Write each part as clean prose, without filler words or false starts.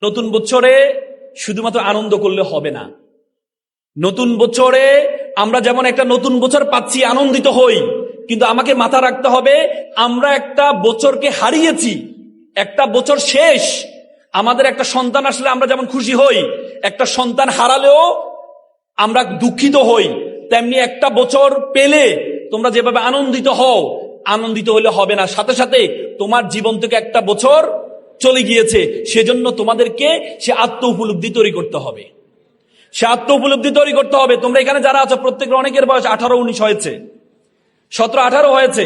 নতুন বছরে শুধুমাত্র আনন্দ করলে হবে না। নতুন বছরে আমরা যেমন একটা নতুন বছর পাচ্ছি, আনন্দিত হই, কিন্তু আমাকে মাথা রাখতে হবে আমরা একটা বছরকে হারিয়েছি, একটা বছর শেষ। আমাদের একটা সন্তান আসলে আমরা যেমন খুশি হই, একটা সন্তান হারালেও আমরা দুঃখিত হই, তেমনি একটা বছর পেলে তোমরা যেভাবে আনন্দিত হও, আনন্দিত হলে হবে না। সাথে সাথে তোমার জীবন থেকে একটা বছর চলে গিয়েছে, সেজন্য তোমাদেরকে সে আত্ম উপলব্ধি তৈরি করতে হবে। সে আত্ম উপলব্ধি তৈরি করতে হবে। তোমরা এখানে যারা আছো প্রত্যেকের অনেকের বয়স 18-19 হয়েছে, 17-18 হয়েছে।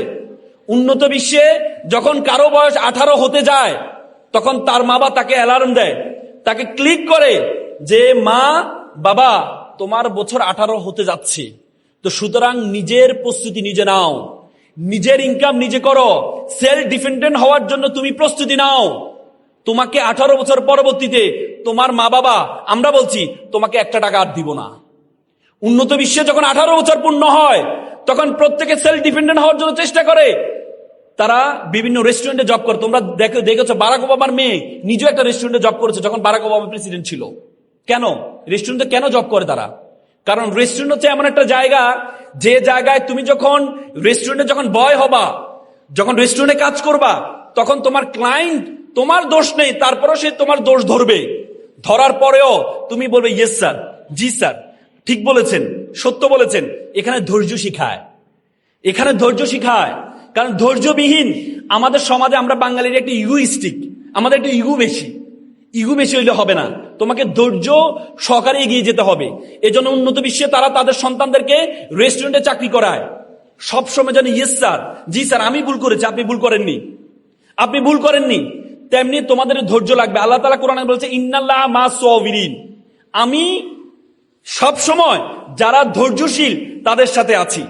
উন্নত বিশ্বে যখন কারো বয়স 18 হতে যায়, তখন তার মা বাবা তাকে অ্যালার্ম দেয়, তাকে ক্লিক করে যে মা বাবা তোমার বছর 18 হতে যাচ্ছে। তো সুতরাং নিজের প্রস্তুতি নিজে নাও, নিজের ইনকাম নিজে করো, সেলফ ডিপেন্ডেন্ট হওয়ার জন্য তুমি প্রস্তুতি নাও। তোমাকে 18 বছর পরবর্তীতে তোমার মা বাবা, আমরা বলছি তোমাকে 1 টাকা আর দিব না। উন্নত বিশ্বে যখন 18 বছর পূর্ণ হয়, তখন প্রত্যেকে সেলফ ডিপেন্ডেন্ট হওয়ার জন্য চেষ্টা করে। তারা বিভিন্ন রেস্টুরেন্টে জব করে। তোমরা দেখেছো বারাক ওবামার মেয়ে নিজেও একটা রেস্টুরেন্টে জব করেছে যখন বারাক ওবামা প্রেসিডেন্ট ছিল। কেন রেস্টুরেন্টে কেন জব করে তারা? কারণ রেস্টুরেন্ট হচ্ছে এমন একটা জায়গা, যে জায়গায় তুমি যখন রেস্টুরেন্টে যখন বয় হবা, যখন রেস্টুরেন্টে কাজ করবা, তখন তোমার ক্লায়েন্ট, তোমার দোষ নেই, তারপরেও সে তোমার দোষ ধরবে। ধরার পরেও তুমি বলবে ইয়েস স্যার, জি স্যার, ঠিক বলেছেন, সত্য বলেছেন। এখানে ধৈর্য শিখায়, এখানে ধৈর্য শিখায়। কারণ ধৈর্যবিহীন আমাদের সমাজে, আমরা বাঙালির একটা ইগোইস্টিক, আমাদের একটা ইগো বেশি হইলে হবে না। তোমাকে ধৈর্য সহকারে এগিয়ে যেতে হবে। এজন্য উন্নত বিশ্বে তারা তাদের সন্তানদেরকে রেস্টুরেন্টে চাকরি করায়, সবসময় যেন ইয়েস স্যার, জি স্যার, আমি ভুল করেছি, আপনি ভুল করেননি, আপনি ভুল করেননি। তেমনি তোমাদের ধৈর্য লাগবে। আল্লাহ তাআলা কোরআনে বলছে ইন্নাল্লাহা মা'আস সাবিরিন, আমি সব সময় যারা ধৈর্যশীল তাদের সাথে আছি।